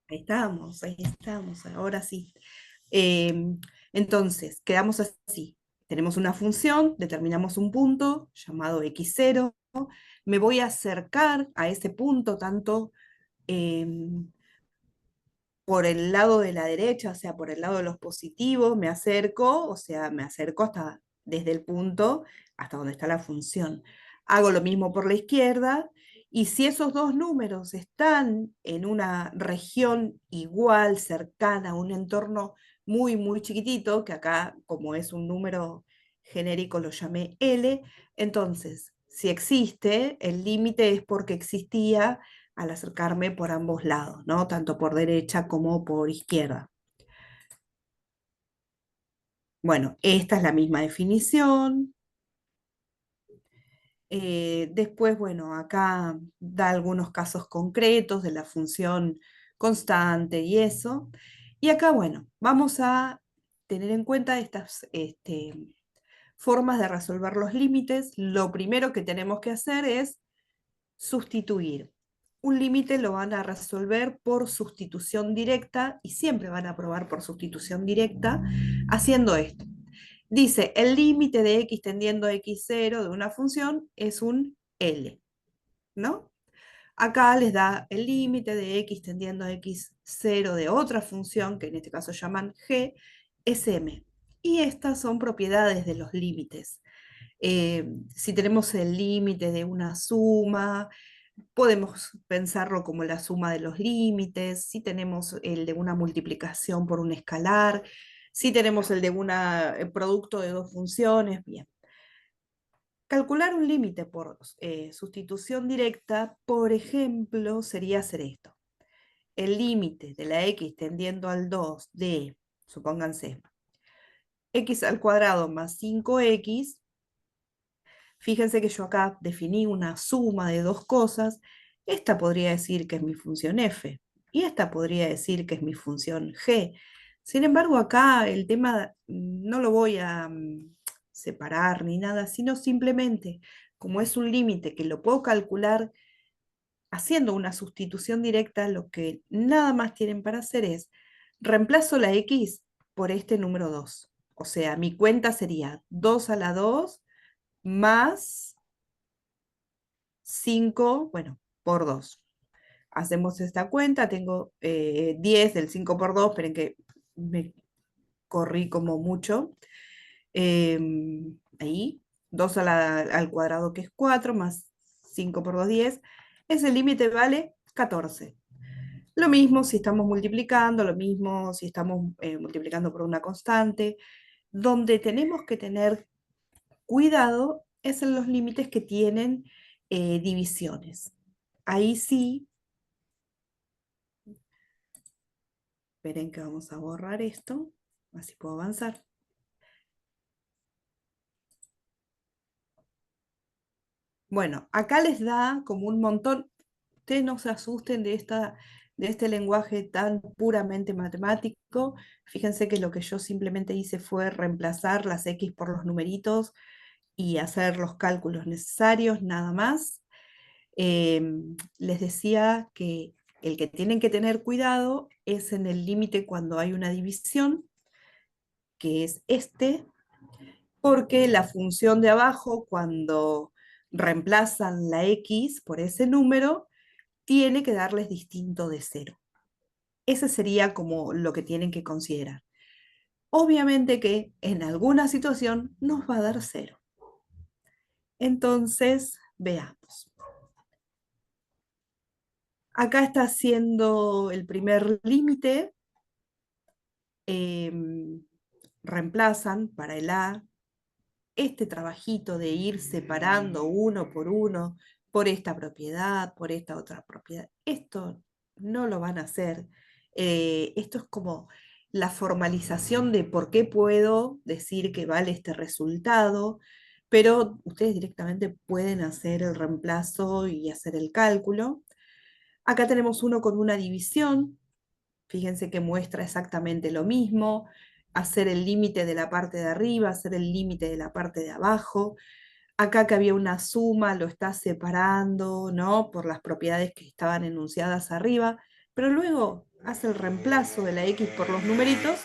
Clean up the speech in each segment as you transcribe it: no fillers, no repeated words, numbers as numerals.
Ahí estamos, ahora sí. Eh, entonces, quedamos así. Tenemos una función, determinamos un punto llamado x0. Me voy a acercar a ese punto tanto por el lado de la derecha, o sea, por el lado de los positivos, me acerco, o sea, me acerco hasta desde el punto hasta donde está la función. Hago lo mismo por la izquierda, y si esos dos números están en una región igual, cercana a un entorno muy, muy chiquitito, que acá, como es un número genérico, lo llamé L, entonces, si existe, el límite es porque existía al acercarme por ambos lados, ¿no? Tanto por derecha como por izquierda. Bueno, esta es la misma definición. Después, bueno, acá da algunos casos concretos de la función constante y eso. Y acá, bueno, vamos a tener en cuenta estas formas de resolver los límites. Lo primero que tenemos que hacer es sustituir. Un límite lo van a resolver por sustitución directa y siempre van a probar por sustitución directa haciendo esto. Dice, el límite de x tendiendo a x0 de una función es un L, ¿no? Acá les da el límite de x tendiendo a x0 de otra función, que en este caso llaman g, es m. Y estas son propiedades de los límites. Si tenemos el límite de una suma, podemos pensarlo como la suma de los límites. Si tenemos el de una multiplicación por un escalar, si tenemos el de un producto de dos funciones, bien. Calcular un límite por sustitución directa, por ejemplo, sería hacer esto. El límite de la x tendiendo al 2 de, supónganse, x al cuadrado más 5x. Fíjense que yo acá definí una suma de dos cosas. Esta podría decir que es mi función f y esta podría decir que es mi función g. Sin embargo, acá el tema no lo voy a separar ni nada, sino simplemente, como es un límite que lo puedo calcular haciendo una sustitución directa, lo que nada más tienen para hacer es reemplazo la x por este número 2. O sea, mi cuenta sería 2 a la 2 más 5, bueno, por 2. Hacemos esta cuenta, tengo 10 del 5 por 2, esperen que me corrí como mucho. Ahí, 2 al cuadrado que es 4, más 5 por 2, 10. Ese límite vale 14. Lo mismo si estamos multiplicando, lo mismo si estamos multiplicando por una constante. Donde tenemos que tener cuidado es en los límites que tienen divisiones. Ahí sí, esperen que vamos a borrar esto, así puedo avanzar. Bueno, acá les da como un montón, ustedes no se asusten de este lenguaje tan puramente matemático. Fíjense que lo que yo simplemente hice fue reemplazar las X por los numeritos y hacer los cálculos necesarios, nada más. Les decía que el que tienen que tener cuidado es en el límite cuando hay una división, que es este, porque la función de abajo, cuando reemplazan la x por ese número, tiene que darles distinto de cero. Ese sería como lo que tienen que considerar. Obviamente que en alguna situación nos va a dar cero. Entonces, veamos. Acá está haciendo el primer límite. Reemplazan para el a este trabajito de ir separando uno por esta propiedad, por esta otra propiedad, esto no lo van a hacer. Esto es como la formalización de por qué puedo decir que vale este resultado, pero ustedes directamente pueden hacer el reemplazo y hacer el cálculo. Acá tenemos uno con una división. Fíjense que muestra exactamente lo mismo, hacer el límite de la parte de arriba, hacer el límite de la parte de abajo. Acá que había una suma, lo está separando, ¿no? Por las propiedades que estaban enunciadas arriba, pero luego hace el reemplazo de la X por los numeritos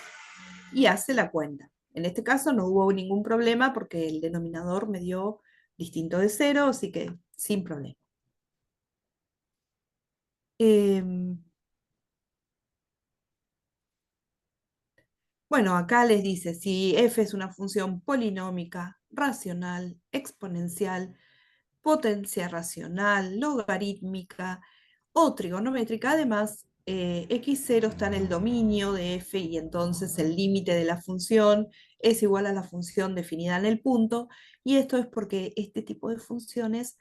y hace la cuenta. En este caso no hubo ningún problema porque el denominador me dio distinto de cero, así que sin problema. Em, Bueno, acá les dice si f es una función polinómica, racional, exponencial, potencia racional, logarítmica o trigonométrica. Además, x0 está en el dominio de f y entonces el límite de la función es igual a la función definida en el punto. Y esto es porque este tipo de funciones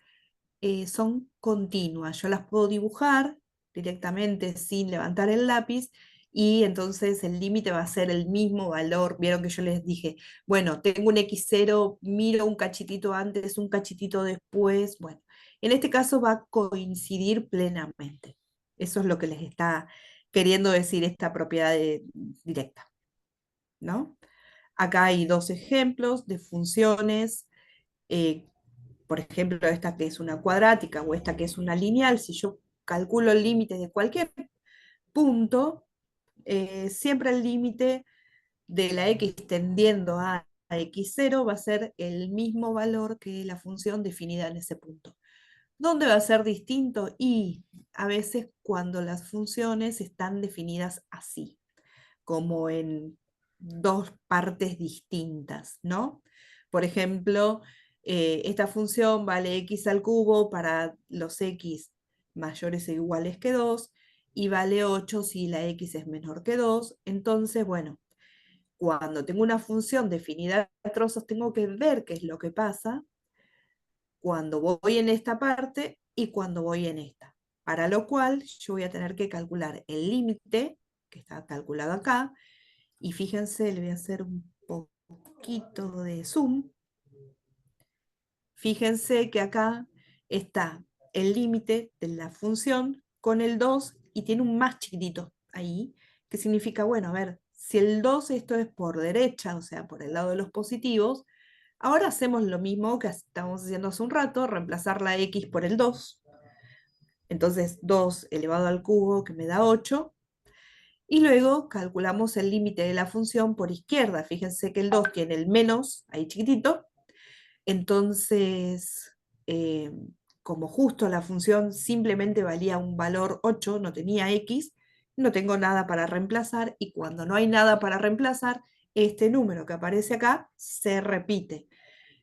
son continuas. Yo las puedo dibujar directamente sin levantar el lápiz y entonces el límite va a ser el mismo valor. Vieron que yo les dije, bueno, tengo un x0, miro un cachitito antes, un cachitito después. Bueno, en este caso va a coincidir plenamente. Eso es lo que les está queriendo decir esta propiedad directa, ¿no? Acá hay dos ejemplos de funciones eh, por ejemplo, esta que es una cuadrática o esta que es una lineal, si yo calculo el límite de cualquier punto, siempre el límite de la x tendiendo a x0 va a ser el mismo valor que la función definida en ese punto. ¿Dónde va a ser distinto? Y a veces cuando las funciones están definidas así como en dos partes distintas, ¿no? Por ejemplo, esta función vale x al cubo para los x mayores o iguales que 2 y vale 8 si la x es menor que 2. Entonces, bueno, cuando tengo una función definida a trozos, tengo que ver qué es lo que pasa cuando voy en esta parte y cuando voy en esta. Para lo cual yo voy a tener que calcular el límite, que está calculado acá, y fíjense, le voy a hacer un poquito de zoom. Fíjense que acá está el límite de la función con el 2 y tiene un más chiquitito ahí, que significa, bueno, a ver, si el 2 esto es por derecha, o sea, por el lado de los positivos, ahora hacemos lo mismo que estábamos haciendo hace un rato, reemplazar la x por el 2. Entonces 2 elevado al cubo, que me da 8, y luego calculamos el límite de la función por izquierda. Fíjense que el 2 tiene el menos, ahí chiquitito. Entonces, eh, como justo la función simplemente valía un valor 8, no tenía x, no tengo nada para reemplazar. Y cuando no hay nada para reemplazar, este número que aparece acá se repite.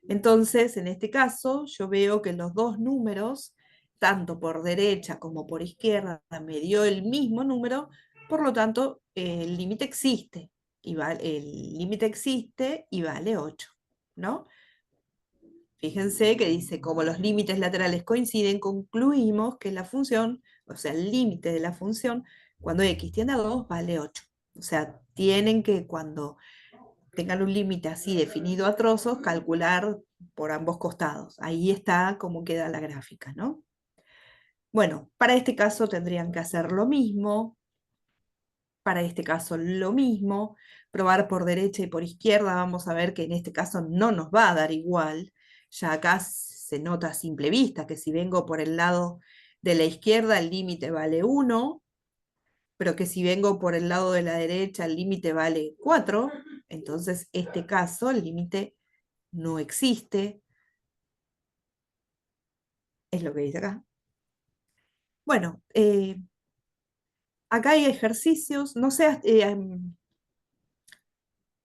Entonces, en este caso, yo veo que los dos números, tanto por derecha como por izquierda, me dio el mismo número, por lo tanto, el límite existe, el límite existe y vale 8, ¿no? Fíjense que dice, como los límites laterales coinciden, concluimos que la función, o sea, el límite de la función, cuando x tiende a 2, vale 8. O sea, tienen que, cuando tengan un límite así definido a trozos, calcular por ambos costados. Ahí está cómo queda la gráfica, ¿no? Bueno, para este caso tendrían que hacer lo mismo, para este caso lo mismo, probar por derecha y por izquierda, vamos a ver que en este caso no nos va a dar igual. Ya acá se nota a simple vista que si vengo por el lado de la izquierda el límite vale 1, pero que si vengo por el lado de la derecha el límite vale 4. Entonces este caso el límite no existe, es lo que dice acá. Bueno, acá hay ejercicios, no sé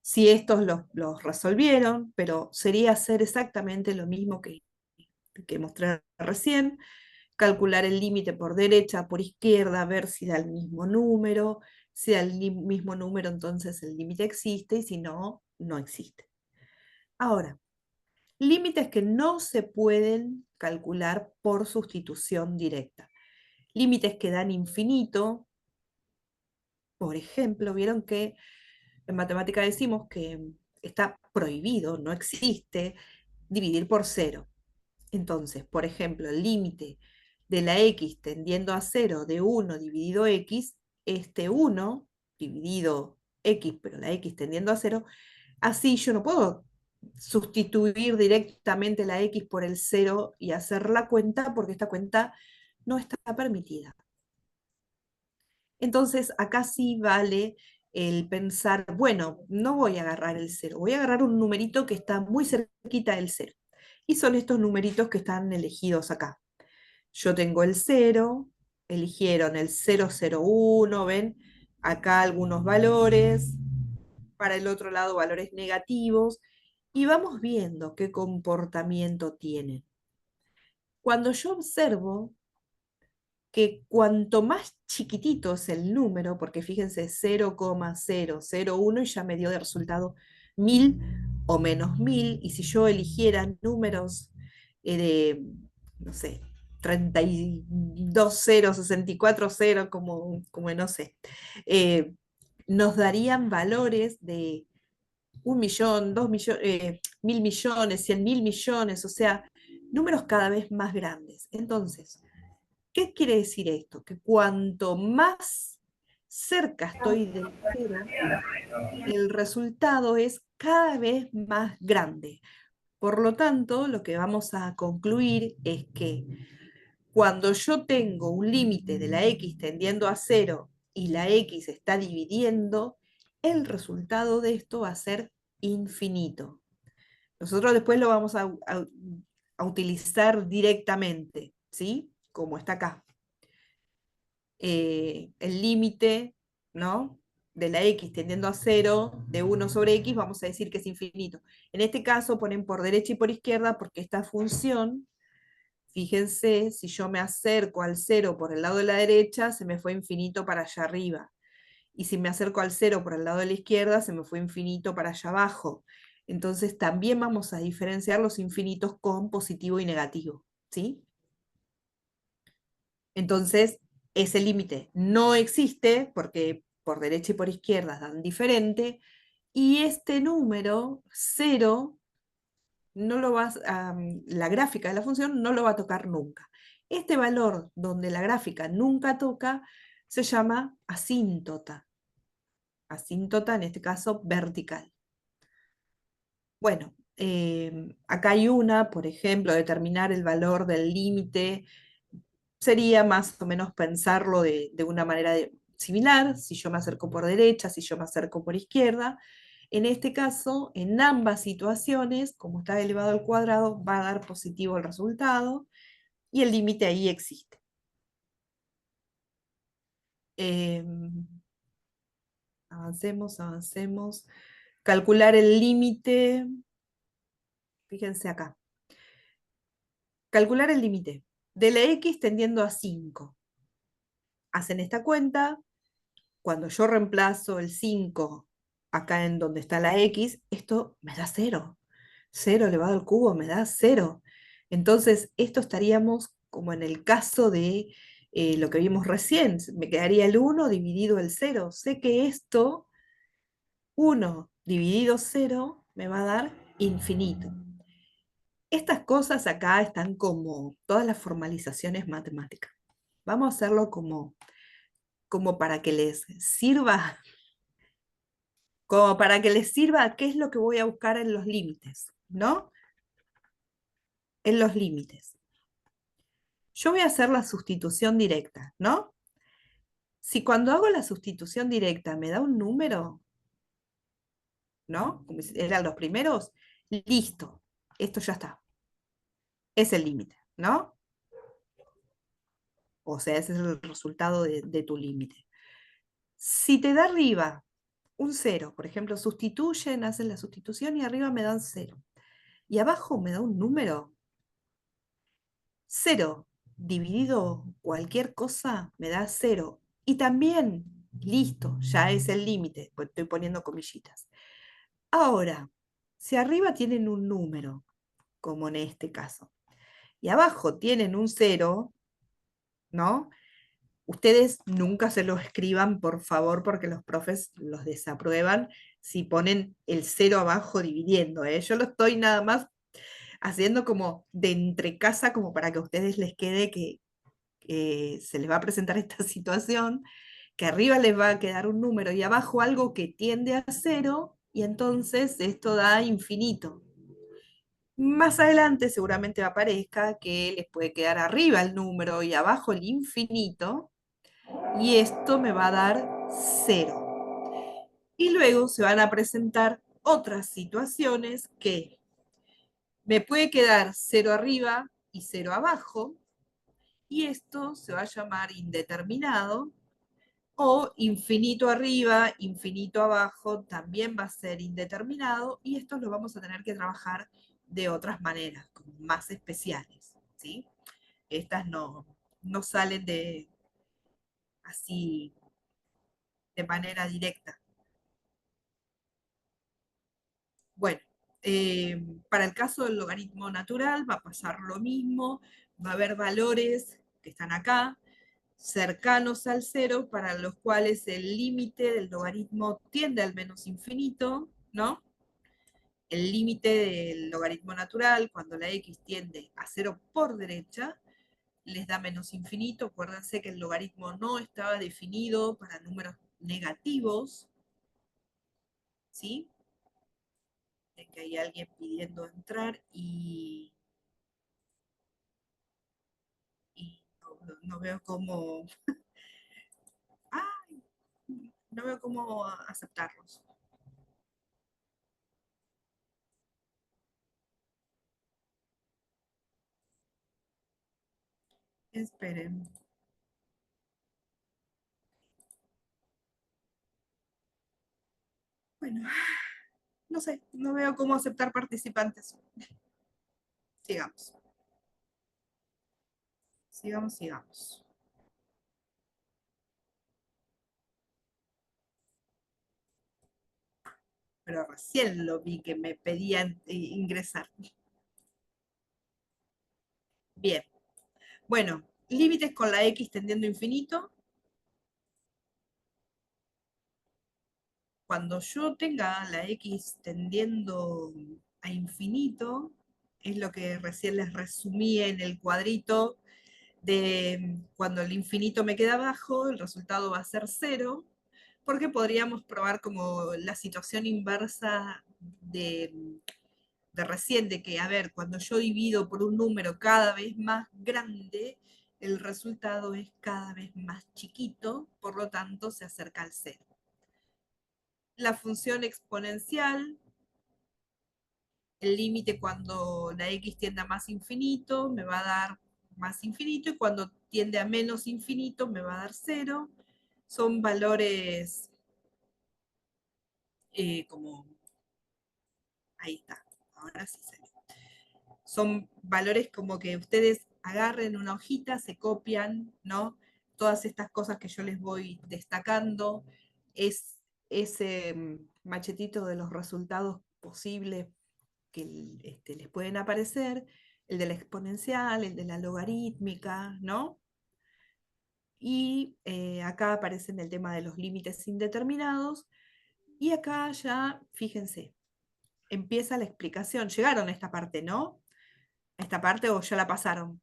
si estos los resolvieron, pero sería hacer exactamente lo mismo que mostré recién, calcular el límite por derecha, por izquierda, ver si da el mismo número, si da el mismo número, entonces el límite existe, y si no, no existe. Ahora, Límites que no se pueden calcular por sustitución directa. Límites que dan infinito. Por ejemplo, vieron que en matemática decimos que está prohibido, no existe, dividir por cero. Entonces, por ejemplo, el límite de la x tendiendo a cero de 1 dividido x, este 1 dividido x, pero la x tendiendo a cero, así yo no puedo sustituir directamente la x por el cero y hacer la cuenta porque esta cuenta no está permitida. Entonces, acá sí vale el pensar, bueno, no voy a agarrar el cero, voy a agarrar un numerito que está muy cerquita del cero. Y son estos numeritos que están elegidos acá. Yo tengo el cero, eligieron el 001, ven acá algunos valores, para el otro lado valores negativos, y vamos viendo qué comportamiento tienen. Cuando yo observo que cuanto más chiquitito es el número, porque fíjense 0,001 y ya me dio de resultado 1000 o menos 1000, y si yo eligiera números de, no sé, 32 ceros, 64 ceros, como no sé, eh, nos darían valores de 1.000.000, 2.000.000, 1.000.000.000, 100.000.000.000, o sea, números cada vez más grandes. Entonces, ¿qué quiere decir esto? Que cuanto más cerca estoy del cero, el resultado es cada vez más grande. Por lo tanto, lo que vamos a concluir es que cuando yo tengo un límite de la x tendiendo a cero y la x está dividiendo, el resultado de esto va a ser infinito. Nosotros después lo vamos a utilizar directamente, ¿sí? Como está acá. El límite, ¿no? De la x tendiendo a cero, de 1 sobre x, vamos a decir que es infinito. En este caso ponen por derecha y por izquierda porque esta función, fíjense, si yo me acerco al cero por el lado de la derecha, se me fue infinito para allá arriba. Y si me acerco al cero por el lado de la izquierda, se me fue infinito para allá abajo. Entonces también vamos a diferenciar los infinitos con positivo y negativo, ¿sí? Entonces, ese límite no existe porque por derecha y por izquierda dan diferente, y este número, cero, no lo vas la gráfica de la función no lo va a tocar nunca. Este valor donde la gráfica nunca toca se llama asíntota. Asíntota, en este caso, vertical. Bueno, acá hay una, por ejemplo, determinar el valor del límite sería más o menos pensarlo de una manera similar, si yo me acerco por derecha, si yo me acerco por izquierda. En este caso, en ambas situaciones, como está elevado al cuadrado, va a dar positivo el resultado y el límite ahí existe. Avancemos, avancemos. Calcular el límite, fíjense acá. Calcular el límite de la x tendiendo a 5. Hacen esta cuenta. Cuando yo reemplazo el 5 acá en donde está la x, esto me da 0. 0 elevado al cubo me da 0. Entonces, esto estaríamos como en el caso de lo que vimos recién. Me quedaría el 1 dividido el 0. Sé que esto, 1 dividido 0, me va a dar infinito. Estas cosas acá están como todas las formalizaciones matemáticas. Vamos a hacerlo como para que les sirva, como para que les sirva qué es lo que voy a buscar en los límites, ¿no? En los límites. Yo voy a hacer la sustitución directa, ¿no? Si cuando hago la sustitución directa me da un número, ¿no? Como si eran los primeros, listo, esto ya está. Es el límite, ¿no? O sea, ese es el resultado de tu límite. Si te da arriba un cero, por ejemplo, sustituyen, hacen la sustitución y arriba me dan 0. Y abajo me da un número. 0 dividido cualquier cosa me da 0. Y también, listo, ya es el límite, pues estoy poniendo comillitas. Ahora, si arriba tienen un número como en este caso. Y abajo tienen un cero, ¿no? Ustedes nunca se lo escriban, por favor, porque los profes los desaprueban si ponen el cero abajo dividiendo, ¿eh? Yo lo estoy nada más haciendo como de entrecasa, como para que a ustedes les quede que se les va a presentar esta situación, que arriba les va a quedar un número y abajo algo que tiende a cero, y entonces esto da infinito. Más adelante seguramente aparezca que les puede quedar arriba el número y abajo el infinito, y esto me va a dar cero. Y luego se van a presentar otras situaciones que me puede quedar cero arriba y cero abajo, y esto se va a llamar indeterminado, o infinito arriba, infinito abajo, también va a ser indeterminado, y estos lo vamos a tener que trabajar de otras maneras, como más especiales, ¿sí? Estas no salen de así de manera directa. Bueno, para el caso del logaritmo natural va a pasar lo mismo, va a haber valores que están acá, cercanos al cero, para los cuales el límite del logaritmo tiende al menos infinito, ¿no? El límite del logaritmo natural, cuando la x tiende a cero por derecha, les da menos infinito. Acuérdense que el logaritmo no estaba definido para números negativos, ¿sí? De que hay alguien pidiendo entrar y no veo cómo, ay, no veo cómo aceptarlos. Esperen. Bueno, no sé, no veo cómo aceptar participantes. Sigamos, sigamos, sigamos. Pero recién lo vi que me pedían ingresar. Bien, bueno, límites con la x tendiendo a infinito. Cuando yo tenga la x tendiendo a infinito, es lo que recién les resumí en el cuadrito de cuando el infinito me queda abajo, el resultado va a ser cero, porque podríamos probar como la situación inversa de recién, de que, a ver, cuando yo divido por un número cada vez más grande, el resultado es cada vez más chiquito, por lo tanto se acerca al cero. La función exponencial, el límite cuando la x tiende a más infinito, me va a dar más infinito, y cuando tiende a menos infinito, me va a dar cero. Son valores como, ahí está, ahora sí se ve. Son valores como que ustedes agarren una hojita, se copian, ¿no? Todas estas cosas que yo les voy destacando, es ese machetito de los resultados posibles que les pueden aparecer, el de la exponencial, el de la logarítmica, ¿no? Y acá aparecen el tema de los límites indeterminados, y acá ya, fíjense, empieza la explicación. Llegaron a esta parte, ¿no? A esta parte, o ya la pasaron.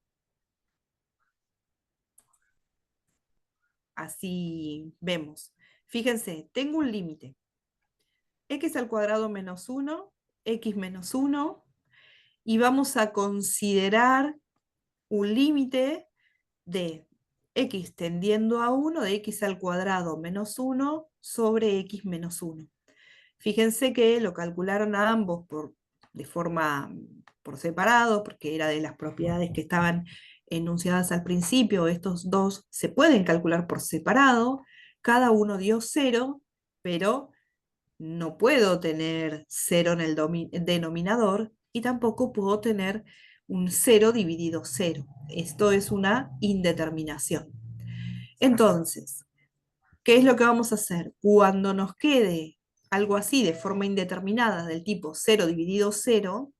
Así vemos. Fíjense, tengo un límite. X al cuadrado menos 1, x menos 1, y vamos a considerar un límite de x tendiendo a 1, de x al cuadrado menos 1 sobre x menos 1. Fíjense que lo calcularon a ambos de forma por separado, porque era de las propiedades que estaban enunciadas al principio. Estos dos se pueden calcular por separado, cada uno dio 0, pero no puedo tener 0 en el denominador, y tampoco puedo tener un 0 dividido 0. Esto es una indeterminación. Entonces, ¿qué es lo que vamos a hacer? Cuando nos quede algo así de forma indeterminada del tipo 0 dividido 0,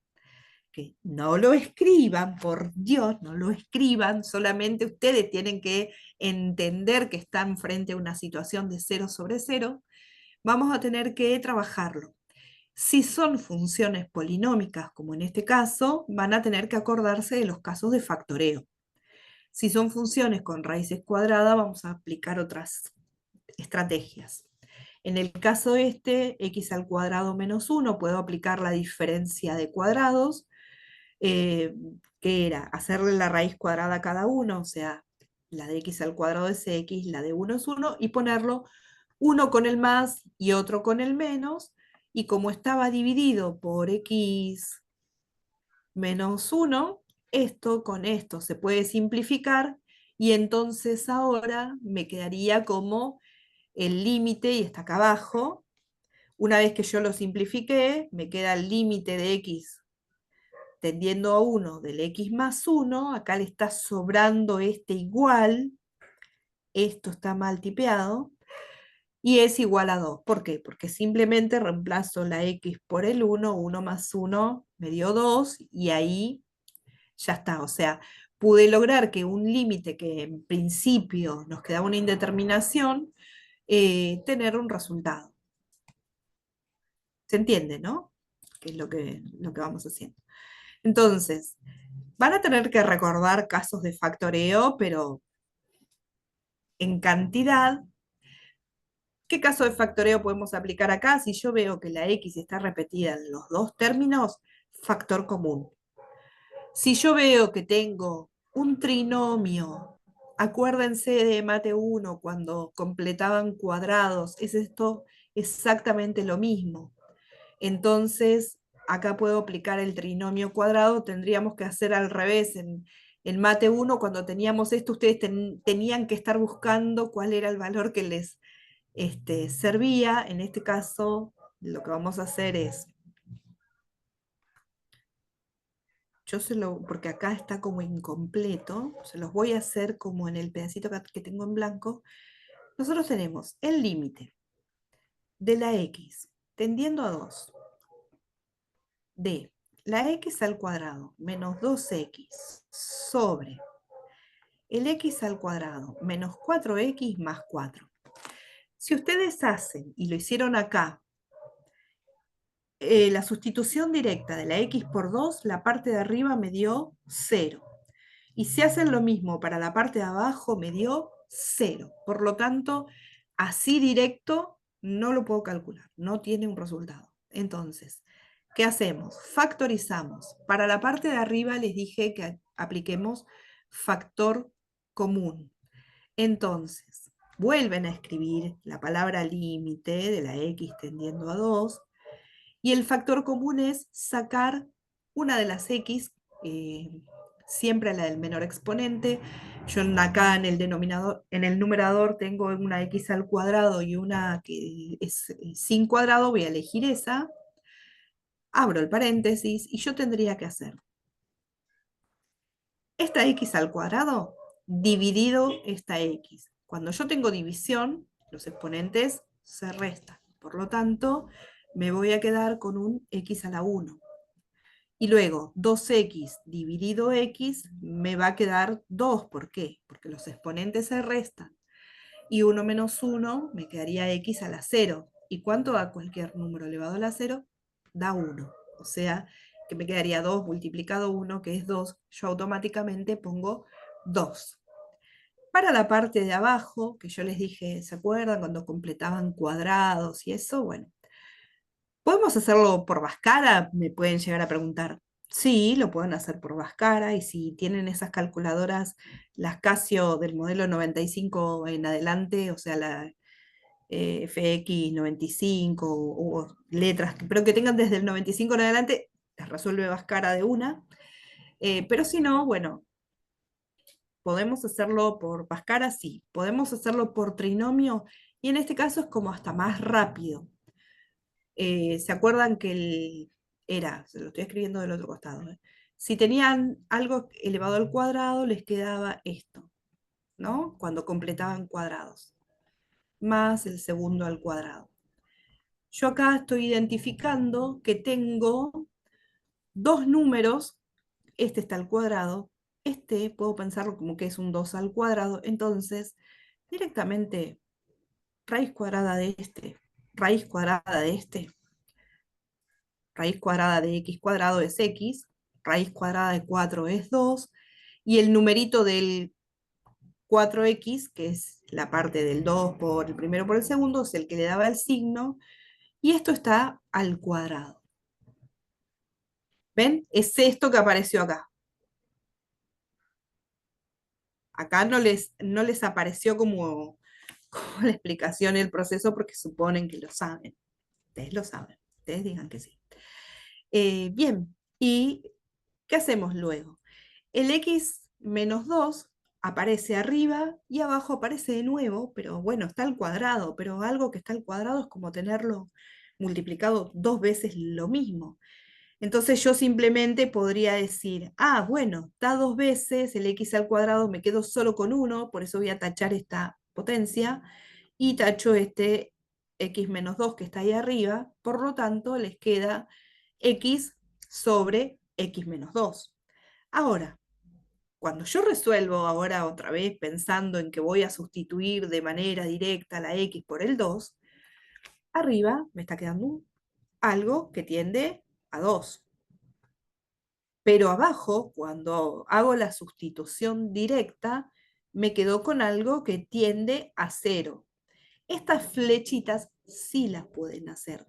que no lo escriban, por Dios, no lo escriban, solamente ustedes tienen que entender que están frente a una situación de 0 sobre 0, vamos a tener que trabajarlo. Si son funciones polinómicas, como en este caso, van a tener que acordarse de los casos de factoreo. Si son funciones con raíces cuadradas, vamos a aplicar otras estrategias. En el caso este, x al cuadrado menos 1, puedo aplicar la diferencia de cuadrados, eh, que era hacerle la raíz cuadrada a cada uno, o sea, la de x al cuadrado es x, la de 1 es 1, y ponerlo uno con el más y otro con el menos, y como estaba dividido por x menos 1, esto con esto se puede simplificar, y entonces ahora me quedaría como el límite, y está acá abajo. Una vez que yo lo simplifiqué, me queda el límite de x tendiendo a 1 del x más 1, acá le está sobrando este igual, esto está mal tipeado, y es igual a 2. ¿Por qué? Porque simplemente reemplazo la x por el 1, 1 más 1 me dio 2, y ahí ya está. O sea, pude lograr que un límite que en principio nos quedaba una indeterminación, tener un resultado. ¿Se entiende, no? Que es lo que vamos haciendo. Entonces, van a tener que recordar casos de factoreo, pero en cantidad. ¿Qué caso de factoreo podemos aplicar acá? Si yo veo que la x está repetida en los dos términos, factor común. Si yo veo que tengo un trinomio, acuérdense de mate 1 cuando completaban cuadrados, es esto exactamente lo mismo. Entonces, acá puedo aplicar el trinomio cuadrado, tendríamos que hacer al revés. En mate 1, cuando teníamos esto, ustedes tenían que estar buscando cuál era el valor que les servía. En este caso, lo que vamos a hacer es, porque acá está como incompleto, se los voy a hacer como en el pedacito que tengo en blanco. Nosotros tenemos el límite de la x tendiendo a 2 de la x al cuadrado menos 2x sobre el x al cuadrado menos 4x más 4. Si ustedes hacen, y lo hicieron acá, la sustitución directa de la x por 2, la parte de arriba me dio 0. Y si hacen lo mismo para la parte de abajo, me dio 0. Por lo tanto, así directo no lo puedo calcular, no tiene un resultado. Entonces, ¿qué hacemos? Factorizamos. Para la parte de arriba les dije que apliquemos factor común. Entonces, vuelven a escribir la palabra límite de la x tendiendo a 2, y el factor común es sacar una de las x, siempre la del menor exponente. Yo acá en el denominador, en el numerador tengo una x al cuadrado y una que es sin cuadrado, voy a elegir esa, abro el paréntesis y yo tendría que hacer esta x al cuadrado dividido esta x. Cuando yo tengo división, los exponentes se restan. Por lo tanto, me voy a quedar con un x a la 1. Y luego 2x dividido x me va a quedar 2. ¿Por qué? Porque los exponentes se restan. Y 1 menos 1 me quedaría x a la 0. ¿Y cuánto da cualquier número elevado a la 0? Da 1. O sea, que me quedaría 2 multiplicado 1, que es 2. Yo automáticamente pongo 2. Para la parte de abajo, que yo les dije, ¿se acuerdan cuando completaban cuadrados y eso? Bueno, ¿podemos hacerlo por Bhaskara? Me pueden llegar a preguntar. Sí, lo pueden hacer por Bhaskara, y si tienen esas calculadoras, las Casio del modelo 95 en adelante, o sea, la FX 95 o letras, pero que tengan desde el 95 en adelante, las resuelve Bhaskara de una. Pero si no, bueno, podemos hacerlo por Bhaskara, sí. Podemos hacerlo por trinomio, y en este caso es como hasta más rápido. ¿Se acuerdan que se lo estoy escribiendo del otro costado, ¿eh? Si tenían algo elevado al cuadrado, les quedaba esto, ¿no? Cuando completaban cuadrados, más el segundo al cuadrado. Yo acá estoy identificando que tengo dos números, este está al cuadrado, este puedo pensarlo como que es un 2 al cuadrado, entonces directamente raíz cuadrada de este, raíz cuadrada de este, raíz cuadrada de x cuadrado es x, raíz cuadrada de 4 es 2, y el numerito del 4x, que es la parte del 2 por el primero por el segundo, es el que le daba el signo, y esto está al cuadrado. ¿Ven? Es esto que apareció acá. Acá no les apareció como la explicación y el proceso porque suponen que lo saben. Ustedes lo saben. Ustedes digan que sí. Bien, ¿y qué hacemos luego? El x menos 2 aparece arriba y abajo aparece de nuevo, pero bueno, está al cuadrado, pero algo que está al cuadrado es como tenerlo multiplicado dos veces lo mismo. Entonces yo simplemente podría decir, ah, bueno, da dos veces el x al cuadrado, me quedo solo con uno, por eso voy a tachar esta potencia y tacho este x menos 2 que está ahí arriba, por lo tanto les queda x sobre x menos 2. Ahora, cuando yo resuelvo ahora otra vez pensando en que voy a sustituir de manera directa la x por el 2, arriba me está quedando algo que tiende a 2. Pero abajo, cuando hago la sustitución directa, me quedo con algo que tiende a 0. Estas flechitas sí las pueden hacer.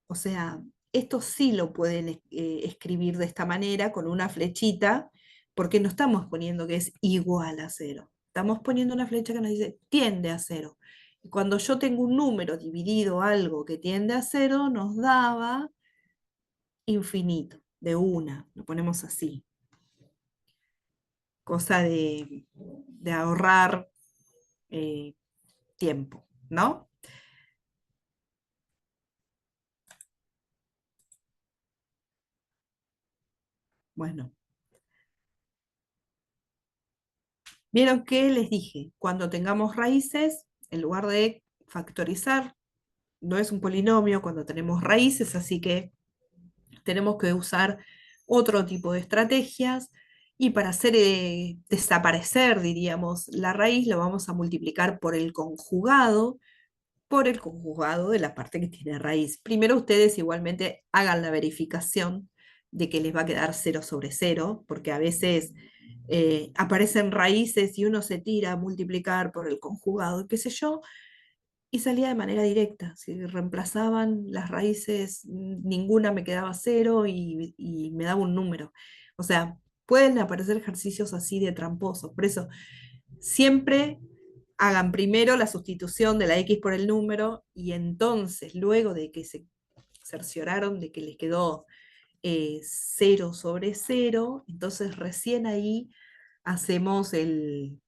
O sea, esto sí lo pueden escribir de esta manera, con una flechita, porque no estamos poniendo que es igual a 0. Estamos poniendo una flecha que nos dice tiende a 0. Y cuando yo tengo un número dividido algo que tiende a 0, nos daba infinito, de una. Lo ponemos así. Cosa de ahorrar eh, tiempo, ¿no? Bueno, vieron que les dije, cuando tengamos raíces, en lugar de factorizar, no es un polinomio cuando tenemos raíces, así que tenemos que usar otro tipo de estrategias y para hacer desaparecer, diríamos, la raíz, lo vamos a multiplicar por el conjugado de la parte que tiene raíz. Primero ustedes igualmente hagan la verificación de que les va a quedar 0 sobre 0, porque a veces aparecen raíces y uno se tira a multiplicar por el conjugado, qué sé yo, y salía de manera directa. Si reemplazaban las raíces, ninguna me quedaba 0 y me daba un número. O sea, pueden aparecer ejercicios así de tramposos. Por eso, siempre hagan primero la sustitución de la X por el número y entonces, luego de que se cercioraron de que les quedó 0 sobre 0, entonces recién ahí hacemos en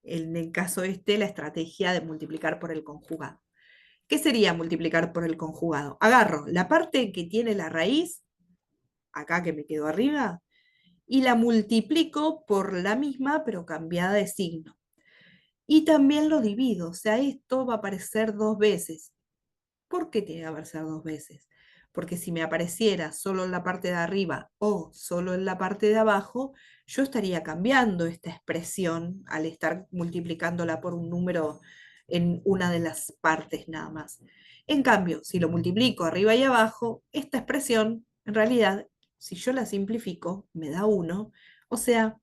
el caso este, la estrategia de multiplicar por el conjugado. ¿Qué sería multiplicar por el conjugado? Agarro la parte que tiene la raíz, acá que me quedó arriba, y la multiplico por la misma, pero cambiada de signo. Y también lo divido, o sea, esto va a aparecer dos veces. ¿Por qué tiene que aparecer dos veces? Porque si me apareciera solo en la parte de arriba o solo en la parte de abajo, yo estaría cambiando esta expresión al estar multiplicándola por un número en una de las partes nada más. En cambio, si lo multiplico arriba y abajo, esta expresión, en realidad, si yo la simplifico, me da 1. O sea,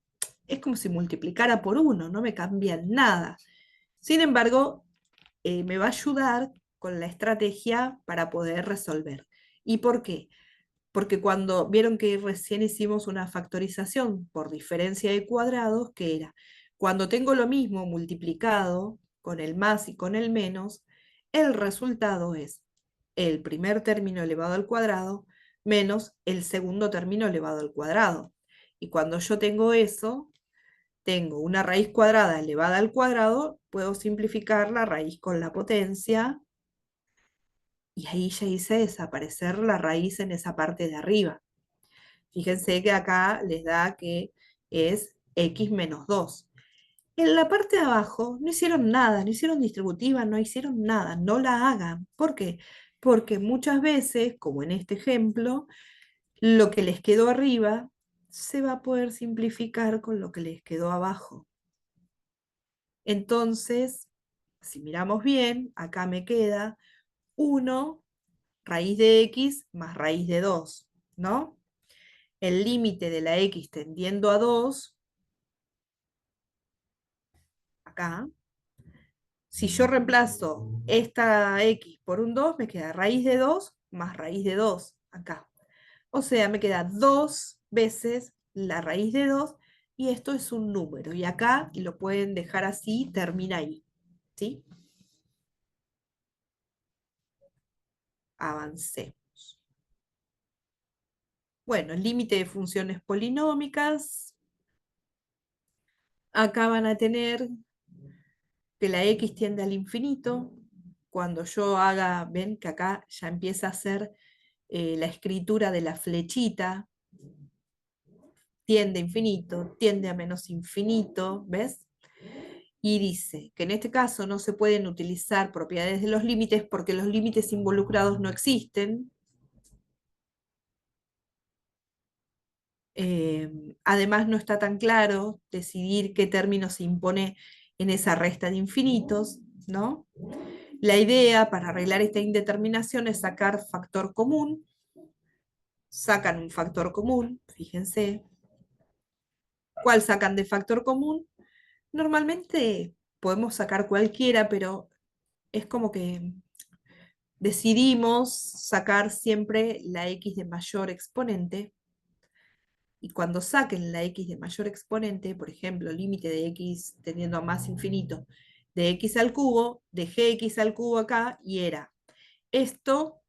es como si multiplicara por 1, no me cambia nada. Sin embargo, me va a ayudar con la estrategia para poder resolver. ¿Y por qué? Porque cuando vieron que recién hicimos una factorización por diferencia de cuadrados, que era cuando tengo lo mismo multiplicado con el más y con el menos, el resultado es el primer término elevado al cuadrado menos el segundo término elevado al cuadrado. Y cuando yo tengo eso, tengo una raíz cuadrada elevada al cuadrado, puedo simplificar la raíz con la potencia y ahí ya hice desaparecer la raíz en esa parte de arriba. Fíjense que acá les da que es x menos 2. En la parte de abajo no hicieron nada, no hicieron distributiva, no hicieron nada, no la hagan. ¿Por qué? porque muchas veces, como en este ejemplo, lo que les quedó arriba se va a poder simplificar con lo que les quedó abajo. Entonces, si miramos bien, acá me queda 1 raíz de x más raíz de 2, ¿no? El límite de la x tendiendo a 2, acá, si yo reemplazo esta x por un 2, me queda raíz de 2 más raíz de 2, acá. O sea, me queda 2 veces la raíz de 2 y esto es un número. Y acá lo pueden dejar así, termina ahí. ¿Sí? Avancemos. Bueno, el límite de funciones polinómicas. Acá van a tener que la x tiende al infinito. Cuando yo haga, ven que acá ya empieza a ser la escritura de la flechita. Tiende a infinito, tiende a menos infinito, ¿ves? Y dice que en este caso no se pueden utilizar propiedades de los límites porque los límites involucrados no existen. Además, no está tan claro decidir qué término se impone en esa resta de infinitos, ¿no? La idea para arreglar esta indeterminación es sacar factor común. Sacan un factor común, fíjense. ¿Cuál sacan de factor común? Normalmente podemos sacar cualquiera, pero es como que decidimos sacar siempre la x de mayor exponente. Y cuando saquen la x de mayor exponente, por ejemplo, límite de x tendiendo a más infinito, de x al cubo, dejé x al cubo acá y era esto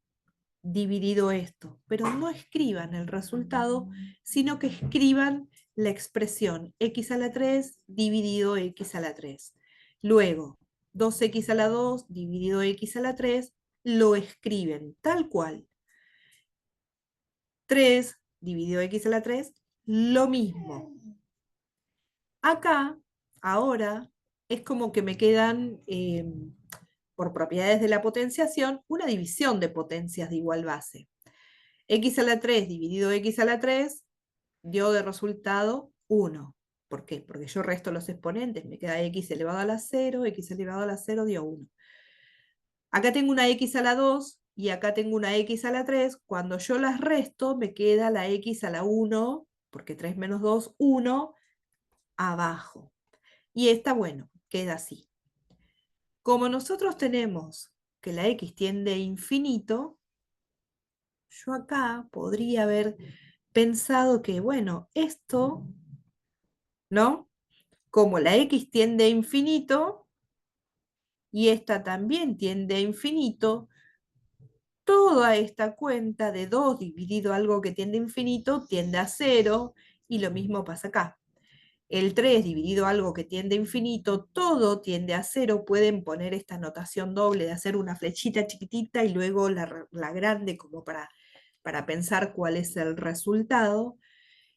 dividido esto. Pero no escriban el resultado, sino que escriban la expresión x a la 3 dividido x a la 3. Luego, 2x a la 2 dividido x a la 3, lo escriben tal cual. 3 dividido x a la 3, lo mismo. Acá, ahora, es como que me quedan, por propiedades de la potenciación, una división de potencias de igual base. X a la 3 dividido x a la 3 dio de resultado 1. ¿Por qué? Porque yo resto los exponentes, me queda x elevado a la 0, x elevado a la 0 dio 1. Acá tengo una x a la 2 y acá tengo una x a la 3. Cuando yo las resto, me queda la x a la 1, porque 3 menos 2, 1, abajo. Y esta, bueno, queda así. Como nosotros tenemos que la x tiende a infinito, yo acá podría haber pensado que, bueno, esto, ¿no? Como la x tiende a infinito y esta también tiende a infinito, toda esta cuenta de 2 dividido algo que tiende a infinito tiende a 0 y lo mismo pasa acá. El 3 dividido algo que tiende a infinito, todo tiende a 0. Pueden poner esta notación doble de hacer una flechita chiquitita y luego la grande como para pensar cuál es el resultado.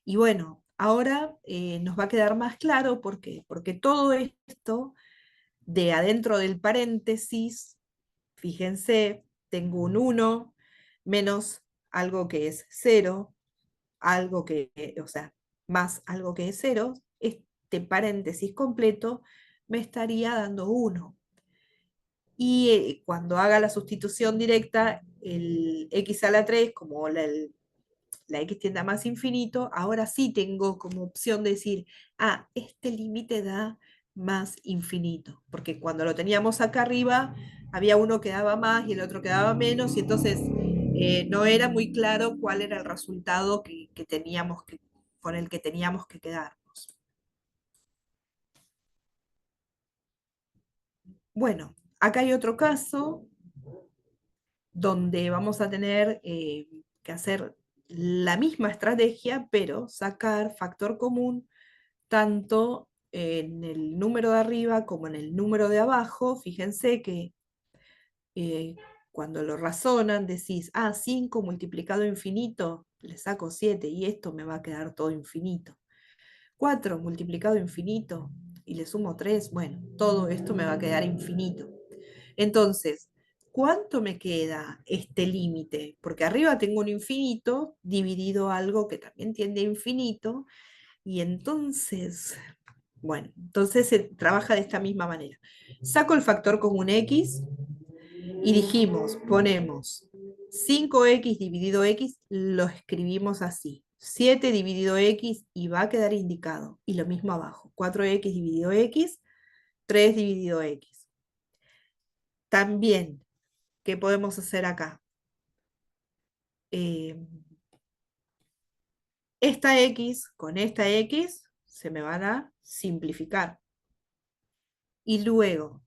Y bueno, ahora nos va a quedar más claro ¿por qué? Porque todo esto de adentro del paréntesis, fíjense, tengo un 1 menos algo que es 0, algo que, o sea, más algo que es 0, este paréntesis completo me estaría dando 1. Y cuando haga la sustitución directa, el x a la 3, como la x tiende a más infinito, ahora sí tengo como opción de decir, este límite da más infinito, porque cuando lo teníamos acá arriba, había uno que daba más y el otro que daba menos, y entonces no era muy claro cuál era el resultado que teníamos con el que teníamos que quedarnos. Bueno, acá hay otro caso donde vamos a tener que hacer la misma estrategia, pero sacar factor común tanto en el número de arriba como en el número de abajo. Fíjense que eh, cuando lo razonan decís, 5 multiplicado a infinito, le saco 7 y esto me va a quedar todo infinito. 4 multiplicado a infinito y le sumo 3, bueno, todo esto me va a quedar infinito. Entonces, ¿cuánto me queda este límite? Porque arriba tengo un infinito dividido algo que también tiende a infinito, y entonces, bueno, entonces se trabaja de esta misma manera. Saco el factor común x y dijimos, ponemos 5x dividido x, lo escribimos así. 7 dividido x y va a quedar indicado. Y lo mismo abajo, 4x dividido x, 3 dividido x. También, ¿qué podemos hacer acá? Eh, esta x con esta x se me van a simplificar. Y luego,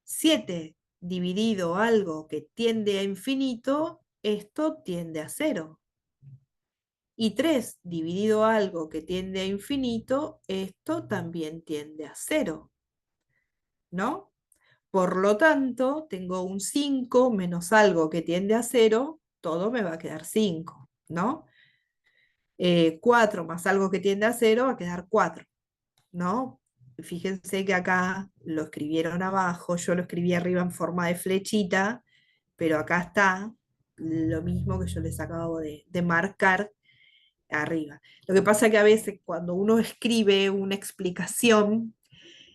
7 dividido algo que tiende a infinito, esto tiende a cero. Y 3 dividido algo que tiende a infinito, esto también tiende a cero, ¿no? Por lo tanto, tengo un 5 menos algo que tiende a cero, todo me va a quedar 5, ¿no? 4 más algo que tiende a cero va a quedar 4, ¿no? Fíjense que acá lo escribieron abajo, yo lo escribí arriba en forma de flechita, pero acá está lo mismo que yo les acabo de marcar arriba. Lo que pasa es que a veces cuando uno escribe una explicación,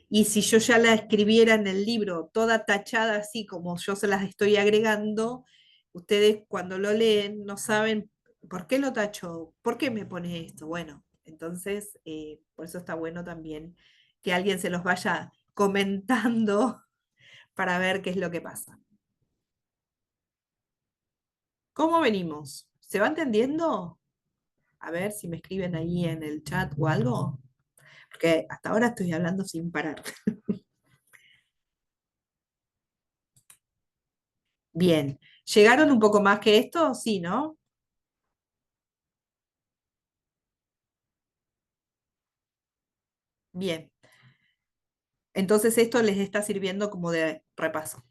y si yo ya la escribiera en el libro toda tachada así como yo se las estoy agregando, ustedes cuando lo leen no saben por qué lo tacho, por qué me pone esto. Bueno, entonces por eso está bueno también que alguien se los vaya comentando para ver qué es lo que pasa. ¿Cómo venimos? ¿Se va entendiendo? A ver si me escriben ahí en el chat o algo, porque hasta ahora estoy hablando sin parar. Bien, ¿llegaron un poco más que esto? Sí, ¿no? Bien, entonces esto les está sirviendo como de repaso.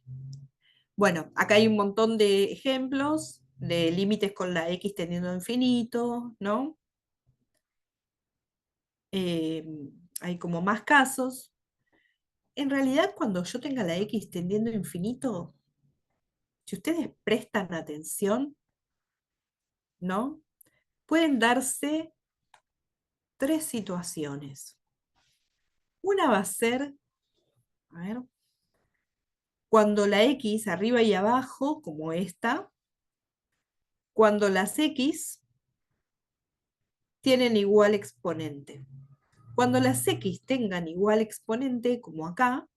Bueno, acá hay un montón de ejemplos de límites con la x tendiendo a infinito, ¿no? Eh, hay como más casos. En realidad, cuando yo tenga la x tendiendo a infinito, si ustedes prestan atención, ¿no? Pueden darse tres situaciones. Una va a ser, a ver, cuando la x arriba y abajo, como esta, cuando las x tienen igual exponente. Cuando las x tengan igual exponente, como acá,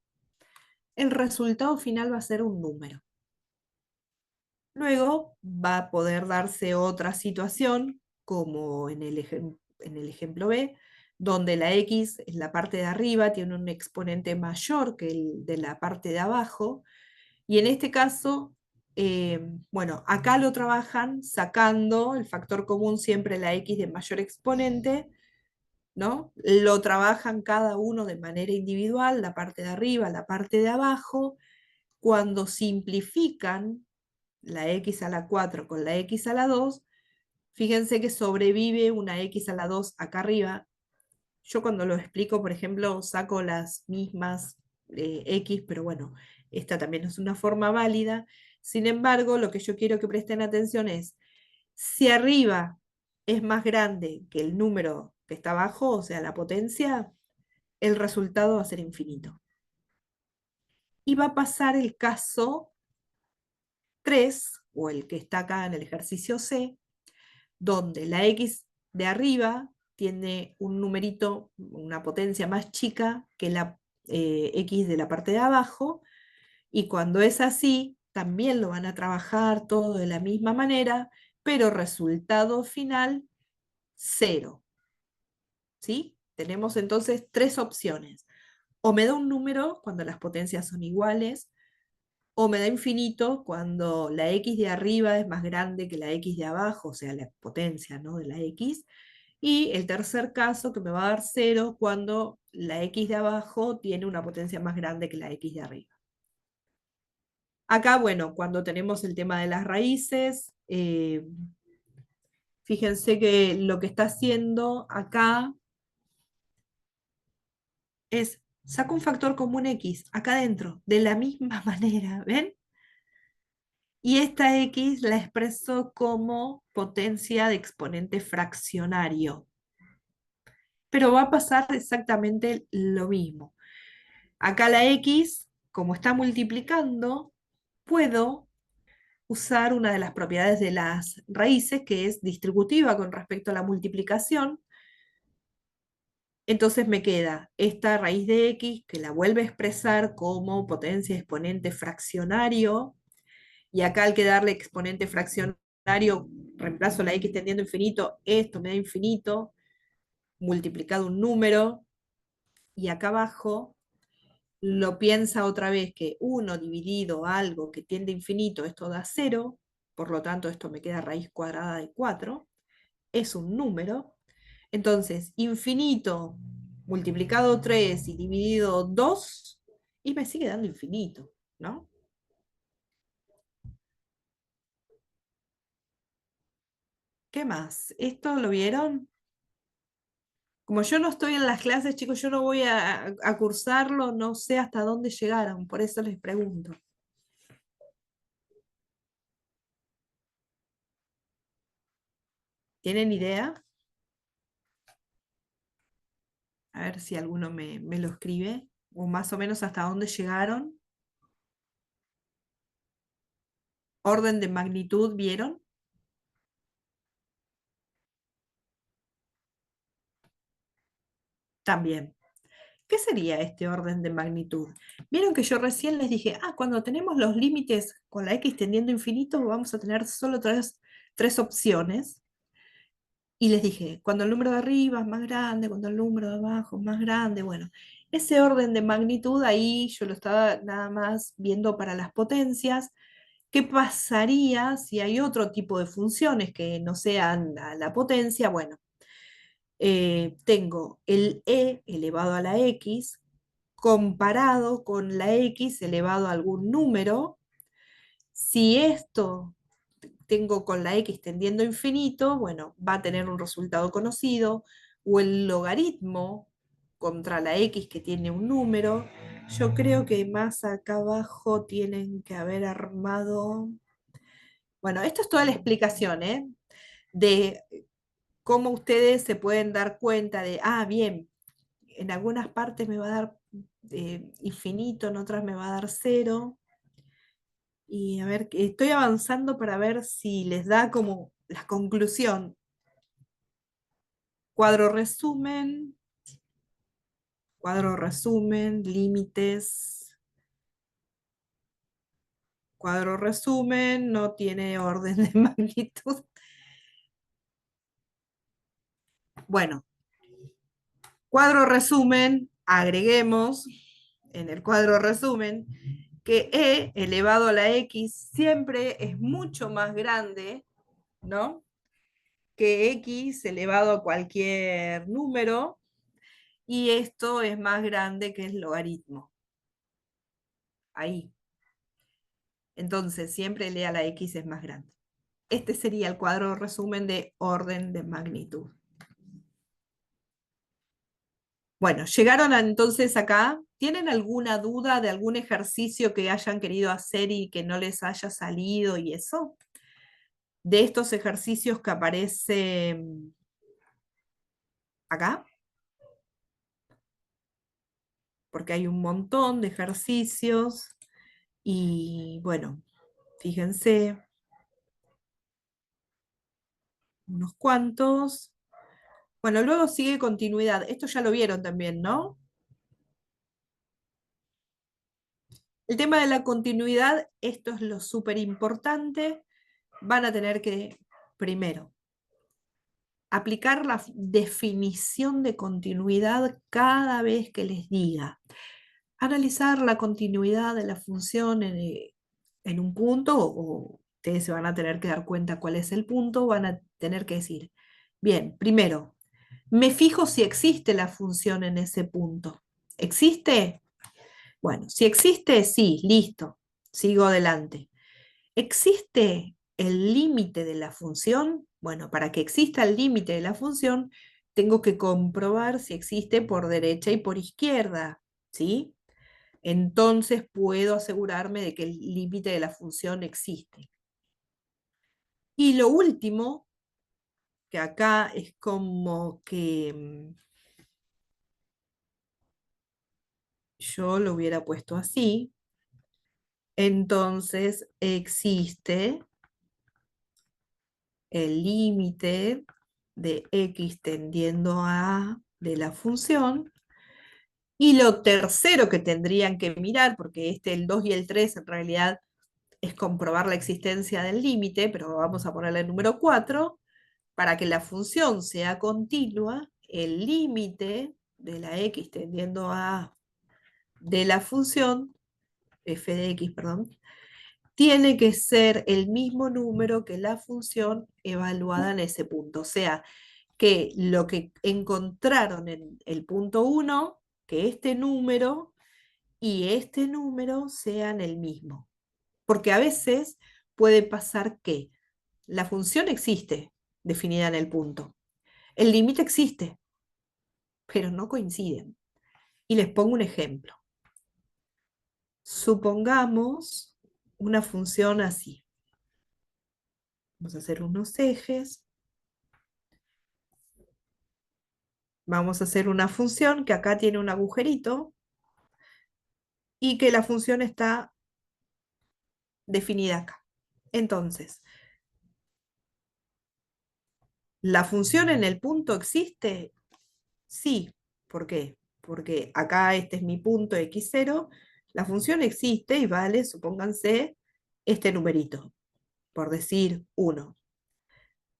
el resultado final va a ser un número. Luego va a poder darse otra situación, como en el ejemplo B, donde la x en la parte de arriba tiene un exponente mayor que el de la parte de abajo, y en este caso, bueno, acá lo trabajan sacando el factor común siempre la x de mayor exponente, ¿no? Lo trabajan cada uno de manera individual, la parte de arriba, la parte de abajo. Cuando simplifican la x a la 4 con la x a la 2, fíjense que sobrevive una x a la 2 acá arriba. Yo cuando lo explico, por ejemplo, saco las mismas x, pero bueno, esta también es una forma válida. Sin embargo, lo que yo quiero que presten atención es, si arriba es más grande que el número que está abajo, o sea, la potencia, el resultado va a ser infinito. Y va a pasar el caso 3 o el que está acá en el ejercicio C, donde la x de arriba tiene un numerito, una potencia más chica que la x de la parte de abajo, y cuando es así, también lo van a trabajar todo de la misma manera, pero resultado final, cero. ¿Sí? Tenemos entonces tres opciones. O me da un número cuando las potencias son iguales, o me da infinito cuando la x de arriba es más grande que la x de abajo, o sea, la potencia, ¿no?, de la x. Y el tercer caso que me va a dar cero cuando la x de abajo tiene una potencia más grande que la x de arriba. Acá, bueno, cuando tenemos el tema de las raíces, fíjense que lo que está haciendo acá es saco un factor común x acá adentro, de la misma manera, ¿ven? Y esta x la expreso como potencia de exponente fraccionario. Pero va a pasar exactamente lo mismo. Acá la x, como está multiplicando, puedo usar una de las propiedades de las raíces, que es distributiva con respecto a la multiplicación. Entonces me queda esta raíz de x que la vuelve a expresar como potencia de exponente fraccionario. Y acá al que darle exponente fraccionario, reemplazo la x tendiendo a infinito, esto me da infinito, multiplicado un número, y acá abajo lo piensa otra vez que 1 dividido algo que tiende a infinito, esto da 0, por lo tanto esto me queda raíz cuadrada de 4, es un número. Entonces, infinito multiplicado 3 y dividido 2, y me sigue dando infinito, ¿no? ¿Qué más? ¿Esto lo vieron? Como yo no estoy en las clases, chicos, yo no voy a cursarlo, no sé hasta dónde llegaron, por eso les pregunto. ¿Tienen idea? A ver si alguno me lo escribe, o más o menos hasta dónde llegaron. Orden de magnitud, ¿vieron? También. ¿Qué sería este orden de magnitud? Vieron que yo recién les dije, cuando tenemos los límites con la x tendiendo a infinito, vamos a tener solo tres opciones. Y les dije, cuando el número de arriba es más grande, cuando el número de abajo es más grande, bueno, ese orden de magnitud ahí yo lo estaba nada más viendo para las potencias. ¿Qué pasaría si hay otro tipo de funciones que no sean la potencia? Bueno, tengo el e elevado a la x comparado con la x elevado a algún número. Si esto tengo con la x tendiendo a infinito, bueno, va a tener un resultado conocido, o el logaritmo contra la x que tiene un número. Yo creo que más acá abajo tienen que haber armado. Bueno, esto es toda la explicación, ¿eh? De cómo ustedes se pueden dar cuenta de, bien, en algunas partes me va a dar infinito, en otras me va a dar cero. Y a ver, estoy avanzando para ver si les da como la conclusión. Cuadro resumen, límites, cuadro resumen, no tiene orden de magnitud. Bueno, cuadro resumen, agreguemos en el cuadro resumen que e elevado a la x siempre es mucho más grande, ¿no? Que x elevado a cualquier número, y esto es más grande que el logaritmo. Ahí. Entonces, siempre lea la x es más grande. Este sería el cuadro resumen de orden de magnitud. Bueno, llegaron entonces acá. ¿Tienen alguna duda de algún ejercicio que hayan querido hacer y que no les haya salido y eso? De estos ejercicios que aparecen acá, porque hay un montón de ejercicios y bueno, fíjense, unos cuantos. Bueno, luego sigue continuidad. Esto ya lo vieron también, ¿no? El tema de la continuidad, esto es lo súper importante. Van a tener que, primero, aplicar la definición de continuidad cada vez que les diga. Analizar la continuidad de la función en un punto, o ustedes se van a tener que dar cuenta cuál es el punto, van a tener que decir, bien, primero, me fijo si existe la función en ese punto. ¿Existe? Bueno, si existe, sí, listo, sigo adelante. ¿Existe el límite de la función? Bueno, para que exista el límite de la función, tengo que comprobar si existe por derecha y por izquierda, ¿sí? entonces puedo asegurarme de que el límite de la función existe. Y lo último, que acá es como que yo lo hubiera puesto así, entonces existe el límite de x tendiendo a de la función. Y lo tercero que tendrían que mirar, porque el 2 y el 3 en realidad es comprobar la existencia del límite, pero vamos a ponerle el número 4, para que la función sea continua, el límite de la x tendiendo a de la función, f de x, perdón, tiene que ser el mismo número que la función evaluada en ese punto. O sea, que lo que encontraron en el punto 1, que este número y este número sean el mismo. Porque a veces puede pasar que la función existe definida en el punto, el límite existe, pero no coinciden. Y les pongo un ejemplo. Supongamos una función así. Vamos a hacer unos ejes. Vamos a hacer una función que acá tiene un agujerito y que la función está definida acá. Entonces, ¿la función en el punto existe? Sí. ¿Por qué? Porque acá este es mi punto x0. La función existe y vale, supónganse, este numerito, por decir 1.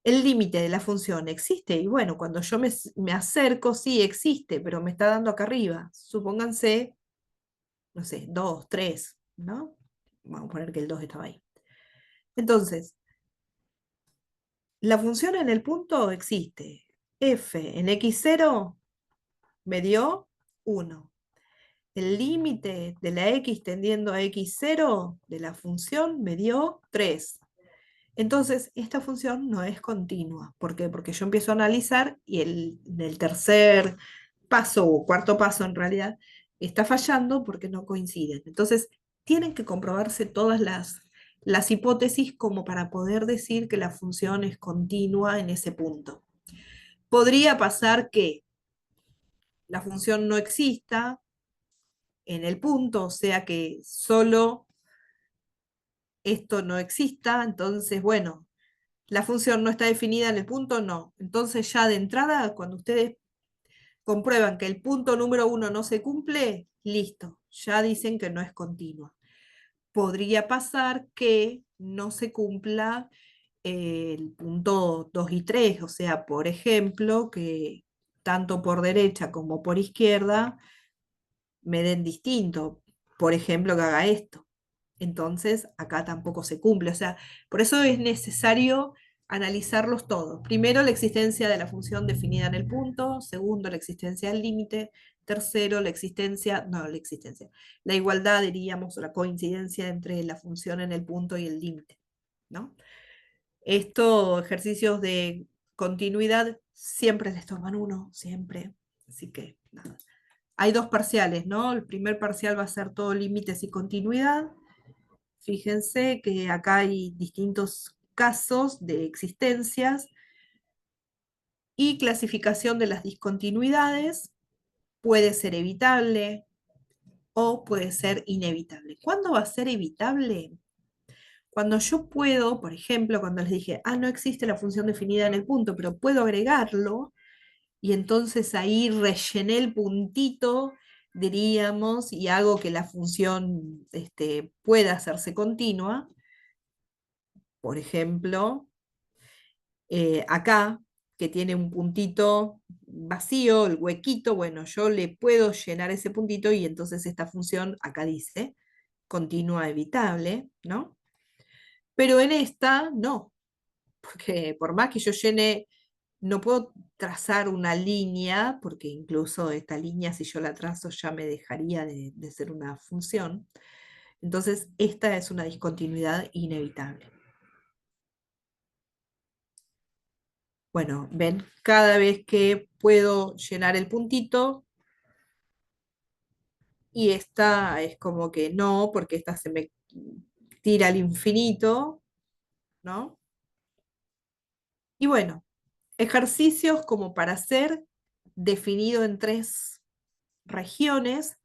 El límite de la función existe y bueno, cuando yo me acerco, sí existe, pero me está dando acá arriba. Supónganse, no sé, 2, 3, ¿no? Vamos a poner que el 2 estaba ahí. Entonces, la función en el punto existe. F en x0 me dio 1. El límite de la x tendiendo a x0 de la función me dio 3. Entonces, esta función no es continua. ¿Por qué? Porque yo empiezo a analizar y en el tercer paso o cuarto paso en realidad está fallando porque no coinciden. Entonces, tienen que comprobarse todas las hipótesis como para poder decir que la función es continua en ese punto. Podría pasar que la función no exista en el punto, o sea que solo esto no exista, entonces, bueno, la función no está definida en el punto, no. Entonces ya de entrada, cuando ustedes comprueban que el punto número 1 no se cumple, listo, ya dicen que no es continua. Podría pasar que no se cumpla el punto 2 y 3, o sea, por ejemplo, que tanto por derecha como por izquierda me den distinto. Por ejemplo, que haga esto. Entonces, acá tampoco se cumple. O sea, por eso es necesario analizarlos todos. Primero, la existencia de la función definida en el punto. Segundo, la existencia del límite. Tercero, la igualdad, diríamos, o la coincidencia entre la función en el punto y el límite, ¿no? Estos ejercicios de continuidad siempre les toman uno, siempre. Así que, nada. Hay dos parciales, ¿no? El primer parcial va a ser todo límites y continuidad. Fíjense que acá hay distintos casos de existencias y clasificación de las discontinuidades. Puede ser evitable o puede ser inevitable. ¿Cuándo va a ser evitable? Cuando yo puedo, por ejemplo, cuando les dije, no existe la función definida en el punto, pero puedo agregarlo, y entonces ahí rellené el puntito, diríamos, y hago que la función pueda hacerse continua. Por ejemplo, acá, que tiene un puntito vacío, el huequito, bueno, yo le puedo llenar ese puntito y entonces esta función, acá dice, continua evitable, ¿no? Pero en esta no, porque por más que yo llene, no puedo trazar una línea, porque incluso esta línea, si yo la trazo, ya me dejaría de ser una función. Entonces, esta es una discontinuidad inevitable. Bueno, ven, cada vez que puedo llenar el puntito, y esta es como que no, porque esta se me tira al infinito, ¿no? Y bueno, ejercicios como para hacer definido en tres regiones.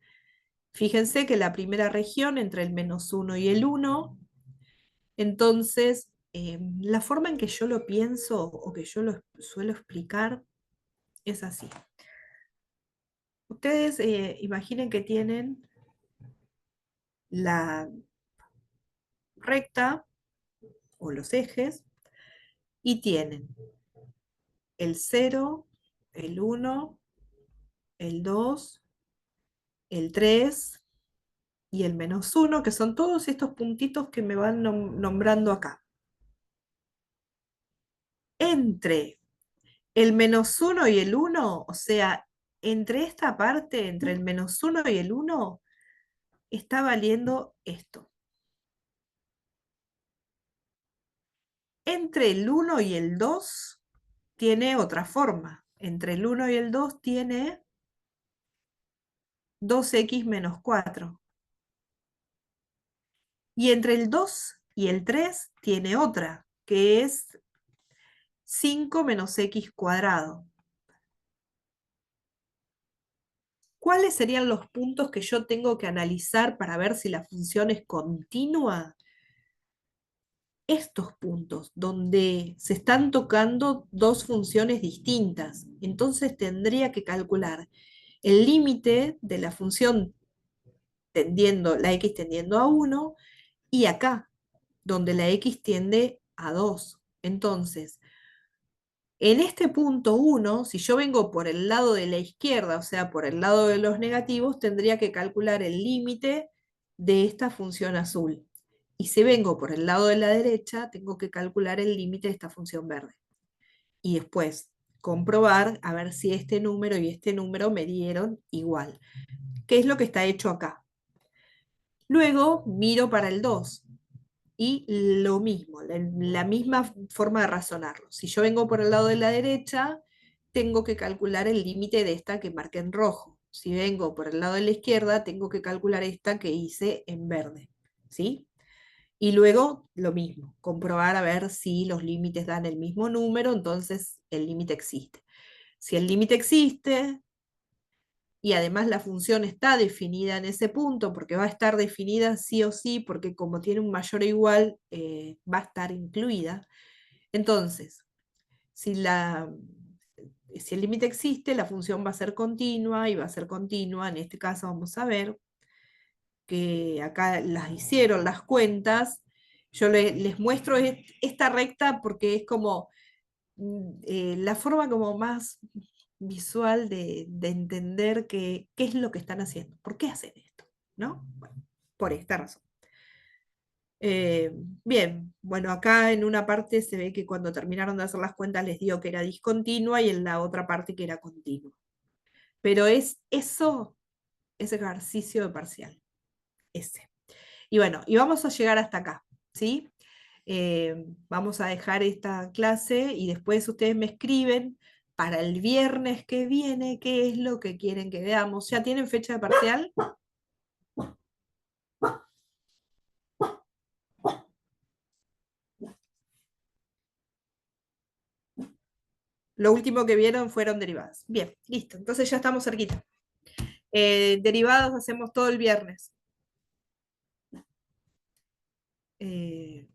Fíjense que la primera región entre el -1 y el 1, entonces la forma en que yo lo pienso o que yo lo suelo explicar es así. Ustedes imaginen que tienen la recta o los ejes y tienen el 0, el 1, el 2, el 3 y el -1, que son todos estos puntitos que me van nombrando acá. Entre el -1 y el 1, o sea, entre esta parte, entre el -1 y el 1, está valiendo esto. Entre el 1 y el 2 tiene otra forma. Entre el 1 y el 2 tiene 2x menos 4. Y entre el 2 y el 3 tiene otra, que es 5 menos x cuadrado. ¿Cuáles serían los puntos que yo tengo que analizar para ver si la función es continua? Estos puntos, donde se están tocando dos funciones distintas. Entonces tendría que calcular el límite de la función tendiendo, la x tendiendo a 1 y acá, donde la x tiende a 2. Entonces, en este punto 1, si yo vengo por el lado de la izquierda, o sea, por el lado de los negativos, tendría que calcular el límite de esta función azul. Y si vengo por el lado de la derecha, tengo que calcular el límite de esta función verde. Y después comprobar a ver si este número y este número me dieron igual. ¿Qué es lo que está hecho acá? Luego miro para el 2 y lo mismo, la misma forma de razonarlo. Si yo vengo por el lado de la derecha, tengo que calcular el límite de esta que marqué en rojo. Si vengo por el lado de la izquierda, tengo que calcular esta que hice en verde. ¿Sí? Y luego lo mismo, comprobar a ver si los límites dan el mismo número, entonces el límite existe. Si el límite existe, y además la función está definida en ese punto, porque va a estar definida sí o sí, porque como tiene un mayor o igual, va a estar incluida. Entonces, si, si el límite existe, la función va a ser continua y va a ser continua. En este caso vamos a ver que acá las hicieron las cuentas. Yo les muestro esta recta porque es como la forma como más visual de entender qué es lo que están haciendo, por qué hacen esto, ¿no? Bueno, por esta razón. Eh, Bien, bueno, acá en una parte se ve que cuando terminaron de hacer las cuentas les dio que era discontinua y en la otra parte que era continua. Pero es eso, ese ejercicio de parcial, ese. Y bueno, y vamos a llegar hasta acá, ¿sí? Vamos a dejar esta clase y después ustedes me escriben para el viernes que viene qué es lo que quieren que veamos. ¿Ya tienen fecha de parcial? Lo último que vieron fueron derivadas. Bien, listo. Entonces ya estamos cerquita. Derivadas hacemos todo el viernes. Eh,